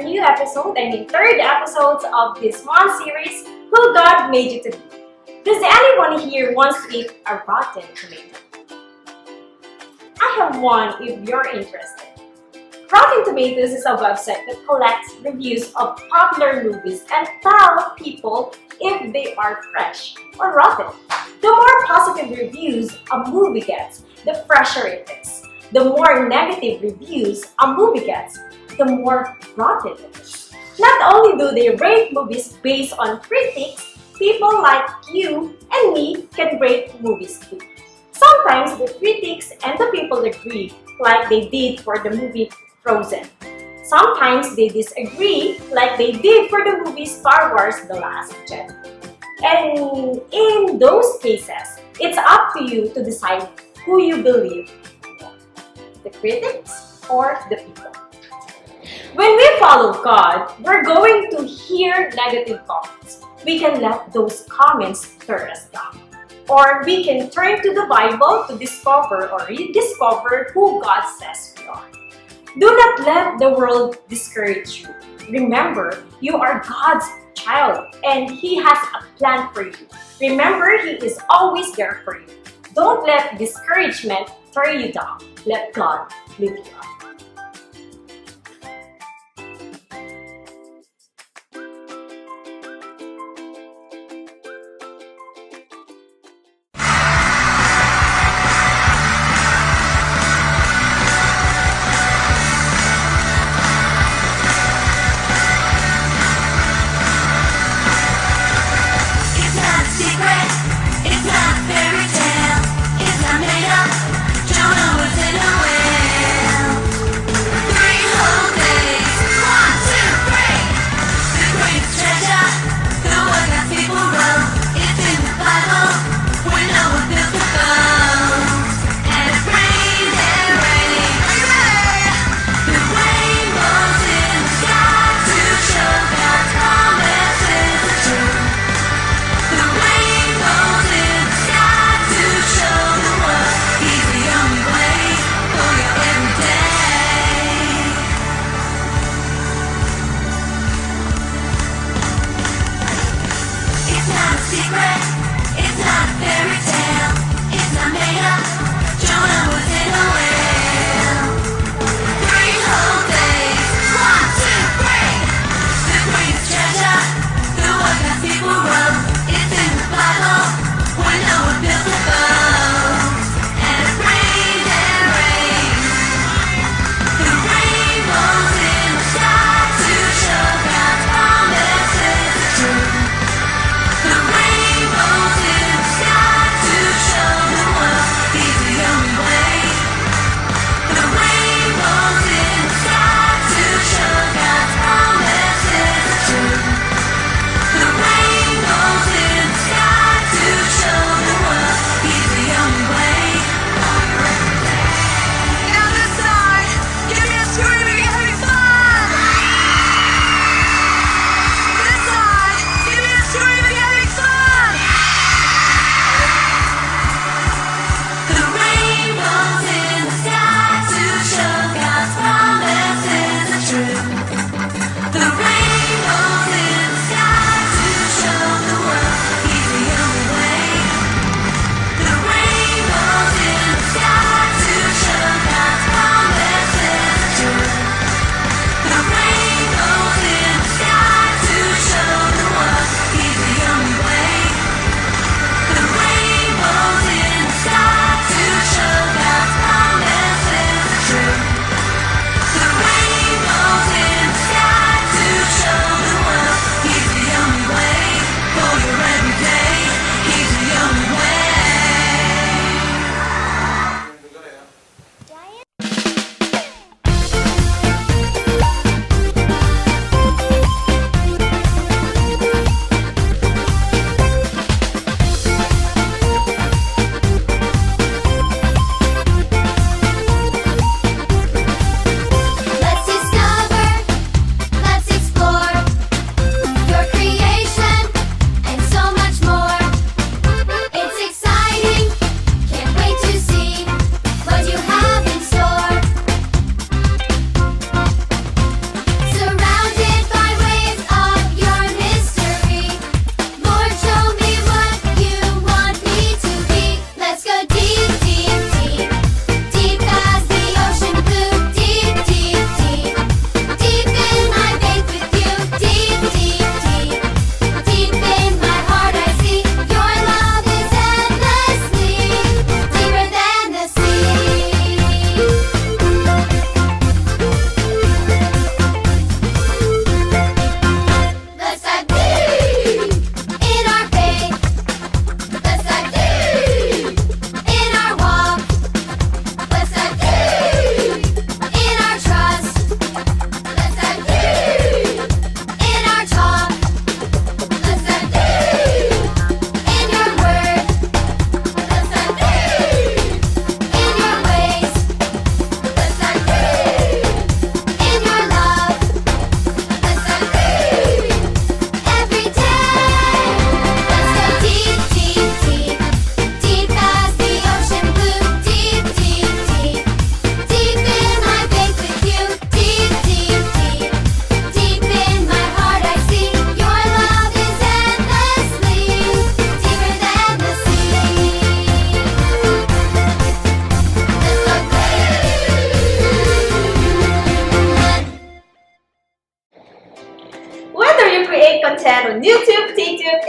new episode, third episode of this one series, Who God Made You to Be. Does anyone here wants to eat a rotten tomato? I have one if you're interested. Rotten Tomatoes is a website that collects reviews of popular movies and tells people if they are fresh or rotten. The more positive reviews a movie gets, the fresher it is. The more negative reviews a movie gets, the more rotten it is. Not only do they rate movies based on critics, people like you and me can rate movies too. Sometimes the critics and the people agree, like they did for the movie Frozen. Sometimes they disagree, like they did for the movie Star Wars The Last Jedi. And in those cases, it's up to you to decide who you believe, the critics or the people. When we follow God, we're going to hear negative comments. We can let those comments tear us down. Or we can turn to the Bible to discover or rediscover who God says we are. Do not let the world discourage you. Remember, you are God's child and He has a plan for you. Remember, He is always there for you. Don't let discouragement tear you down. Let God lift you up.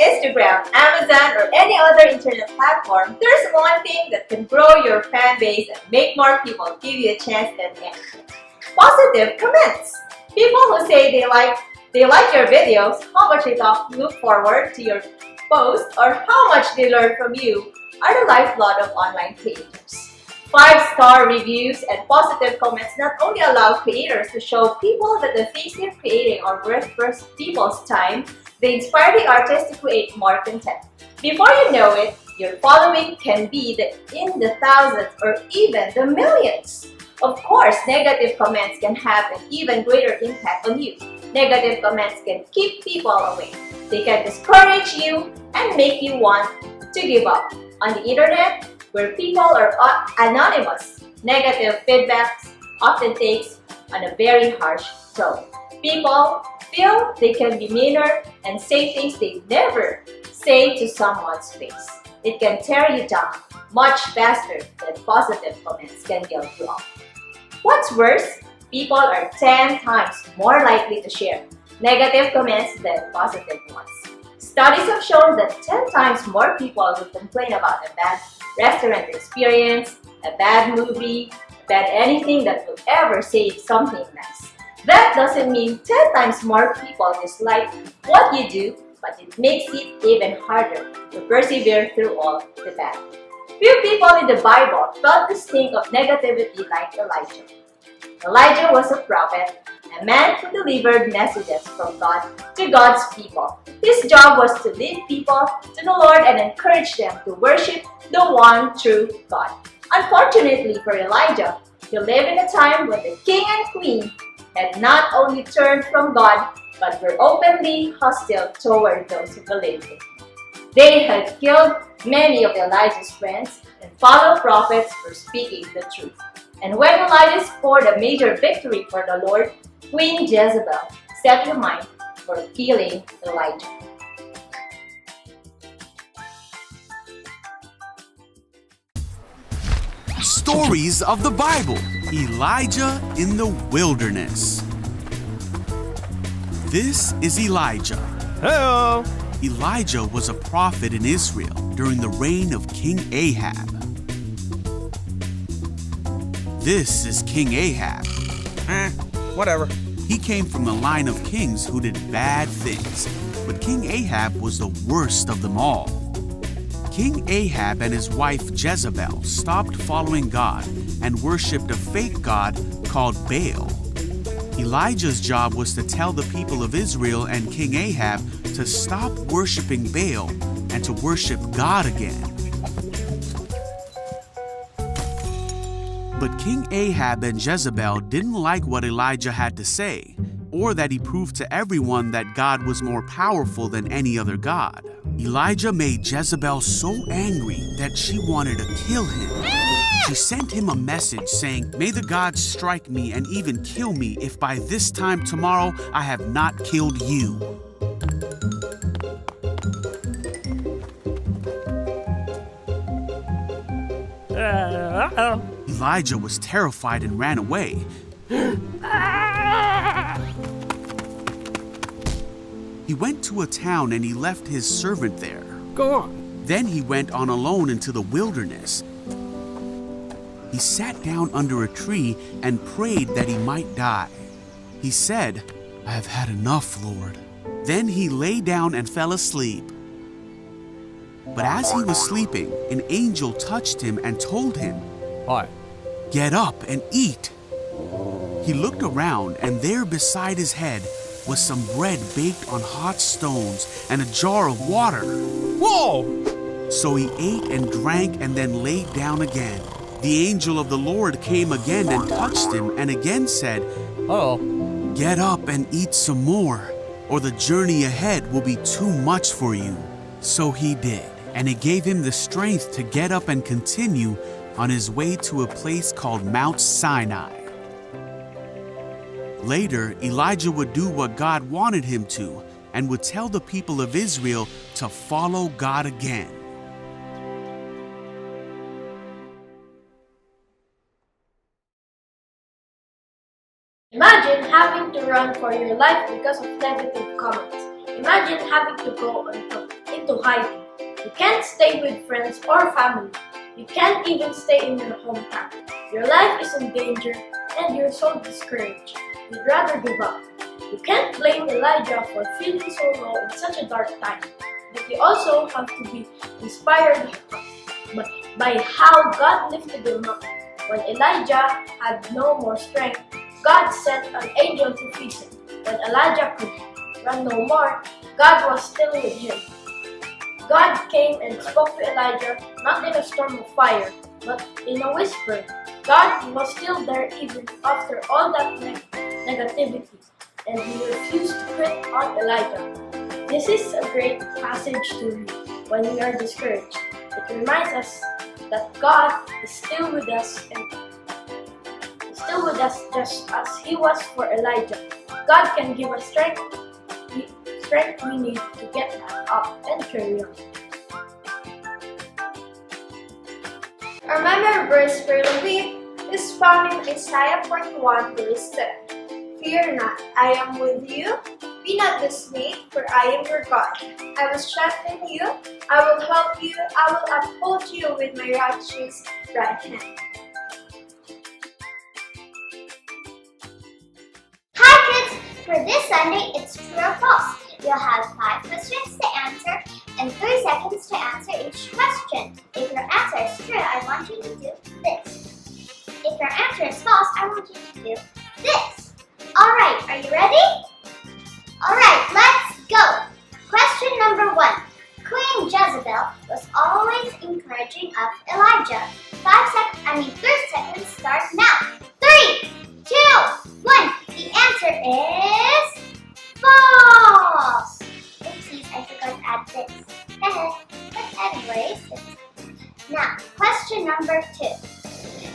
Instagram, Amazon, or any other internet platform, there's one thing that can grow your fan base and make more people give you a chance than anything. Positive comments. People who say they like your videos, how much they look forward to your post, or how much they learn from you are the lifeblood of online creators. 5-star reviews and positive comments not only allow creators to show people that the things they're creating are worth people's time, they inspire the artists to create more content. Before you know it, your following can be in the thousands or even the millions. Of course, negative comments can have an even greater impact on you. Negative comments can keep people away. They can discourage you and make you want to give up. On the internet, where people are anonymous, negative feedbacks often takes on a very harsh tone. People feel they can be meaner and say things they never say to someone's face. It can tear you down much faster than positive comments can build you up. What's worse, people are 10 times more likely to share negative comments than positive ones. Studies have shown that 10 times more people will complain about a bad restaurant experience, a bad movie, bad anything that will ever say something nice. That doesn't mean 10 times more people dislike what you do, but it makes it even harder to persevere through all the bad. Few people in the Bible felt the stink of negativity like Elijah. Elijah was a prophet, a man who delivered messages from God to God's people. His job was to lead people to the Lord and encourage them to worship the one true God. Unfortunately for Elijah, he lived in a time when the king and queen had not only turned from God, but were openly hostile toward those who believed in him. They had killed many of Elijah's friends, and fellow prophets for speaking the truth. And when Elijah scored a major victory for the Lord, Queen Jezebel set her mind for killing Elijah. Stories of the Bible. Elijah in the wilderness. This is Elijah. Hello. Elijah was a prophet in Israel during the reign of King Ahab. This is King Ahab. Whatever. He came from the line of kings who did bad things, but King Ahab was the worst of them all. King Ahab and his wife Jezebel stopped following God and worshipped a fake god called Baal. Elijah's job was to tell the people of Israel and King Ahab to stop worshiping Baal and to worship God again. But King Ahab and Jezebel didn't like what Elijah had to say, or that he proved to everyone that God was more powerful than any other god. Elijah made Jezebel so angry that she wanted to kill him. She sent him a message saying, "May the gods strike me and even kill me if by this time tomorrow I have not killed you." Elijah was terrified and ran away. He went to a town and he left his servant there. Go on. Then he went on alone into the wilderness. He sat down under a tree and prayed that he might die. He said, "I have had enough, Lord." Then he lay down and fell asleep. But as he was sleeping, an angel touched him and told him, Hi. "Get up and eat." He looked around, and there beside his head was some bread baked on hot stones and a jar of water. Whoa! So he ate and drank and then laid down again. The angel of the Lord came again and touched him and again said, Oh. "Get up and eat some more, or the journey ahead will be too much for you." So he did, and it gave him the strength to get up and continue on his way to a place called Mount Sinai. Later, Elijah would do what God wanted him to and would tell the people of Israel to follow God again. Imagine having to run for your life because of negative comments. Imagine having to go into hiding. You can't stay with friends or family. You can't even stay in your hometown. Your life is in danger and you're so discouraged. You'd rather give up. You can't blame Elijah for feeling so low in such a dark time. But you also have to be inspired by how God lifted him up. When Elijah had no more strength, God sent an angel to feed him. When Elijah could run no more, God was still with him. God came and spoke to Elijah, not in a storm of fire, but in a whisper. God was still there even after all that negativity, and he refused to quit on Elijah. This is a great passage to read when we are discouraged. It reminds us that God is still with us just as he was for Elijah. God can give us strength we need to get back up and carry on. Our memory verse for the week is found in Isaiah 41 verse 7. Fear not, I am with you. Be not dismayed, for I am your God. I will strengthen you, I will help you, I will uphold you with my righteous right hand. Hi kids! For this Sunday, it's true or false. You'll have 5 questions to answer and 3 seconds to answer each question. If your answer is true, I want you to do this. If your answer is false, I want you to do this. Alright, are you ready? Alright, let's go! Question number 1. Queen Jezebel was always encouraging of Elijah. 3 seconds start now. 3, 2, 1. The answer is false! Oopsies, I forgot to add this. But anyways, now, question number 2.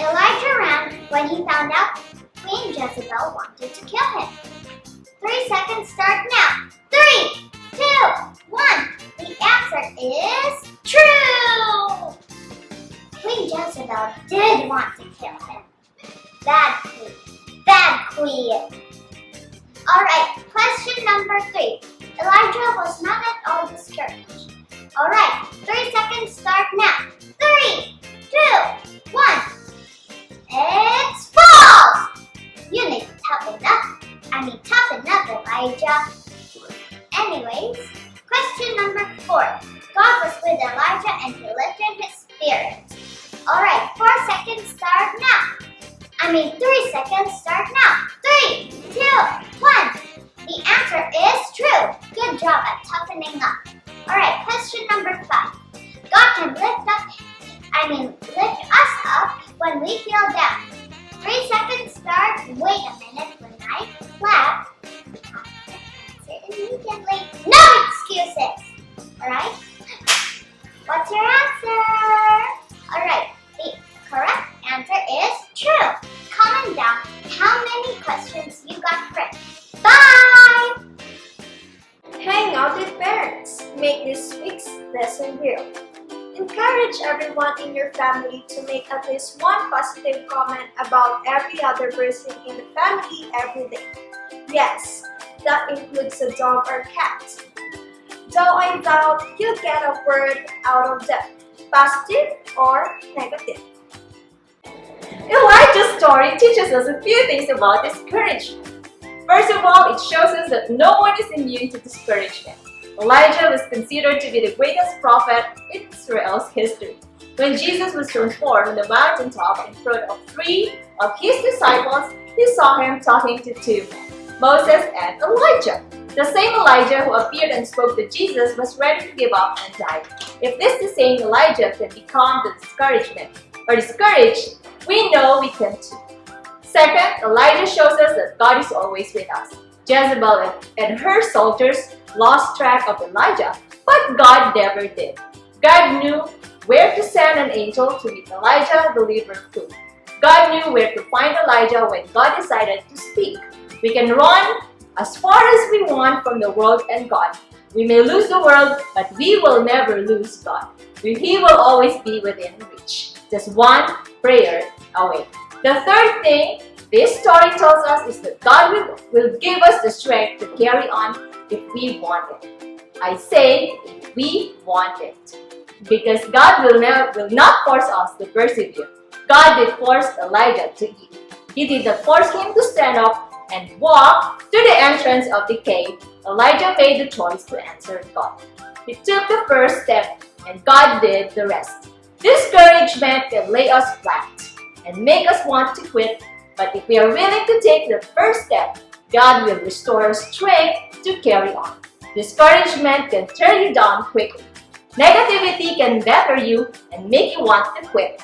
Elijah ran when he found out Queen Jezebel wanted to kill him. 3 seconds start now. 3, 2, 1. The answer is true! Queen Jezebel did want to kill him. Bad queen. Bad queen. Alright, question number 3. Elijah was not at all discouraged. Alright, 3 seconds start now. 3, 2, 1. It's false! You need to toughen up, Elijah. Anyways, question number 4. God was with Elijah and he lifted his spirit. Alright, 4 seconds start now. 3 seconds start now. 3, 2, 1. The answer is true. Good job at toughening up. Alright, question number 5. God can lift us up when we feel down. 3 seconds start. Wait a minute when I clap. Answer immediately. No excuses. Alright? What's your answer? Alright, the correct answer is true. Comment down how many questions you got correct. Bye! Hang out with parents. Make this week's lesson real. Encourage everyone in your family to make at least one positive comment about every other person in the family every day. Yes, that includes a dog or cat. Though I doubt you'll get a word out of them, positive or negative. Elijah's story teaches us a few things about discouragement. First of all, it shows us that no one is immune to discouragement. Elijah was considered to be the greatest prophet in Israel's history. When Jesus was transformed on the mountaintop in front of 3 of his disciples, he saw him talking to 2 men, Moses and Elijah. The same Elijah who appeared and spoke to Jesus was ready to give up and die. If this the same Elijah can become the discouraged, we know we can too. Second, Elijah shows us that God is always with us. Jezebel and her soldiers lost track of Elijah, but God never did. God knew where to send an angel to meet Elijah, deliver food. God knew where to find Elijah when God decided to speak. We can run as far as we want from the world and God. We may lose the world, but we will never lose God. He will always be within reach. Just one prayer away. The third thing this story tells us is that God will give us the strength to carry on if we want it. I say if we want it. Because God will not force us to persevere. God did force Elijah to eat. He did not force him to stand up and walk to the entrance of the cave. Elijah made the choice to answer God. He took the first step and God did the rest. Discouragement can lay us flat and make us want to quit, but if we are willing to take the first step, God will restore strength to carry on. Discouragement can turn you down quickly. Negativity can batter you and make you want to quit.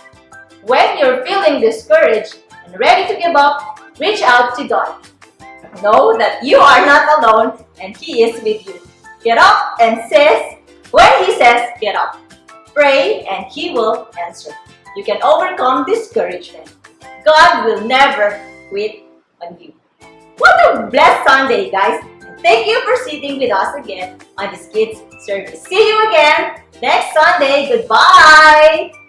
When you're feeling discouraged and ready to give up, reach out to God. Know that you are not alone and He is with you. Get up and when He says get up, pray and He will answer. You can overcome discouragement. God will never quit on you. What a blessed Sunday, guys! And thank you for sitting with us again on this kids service. See you again next Sunday. Goodbye!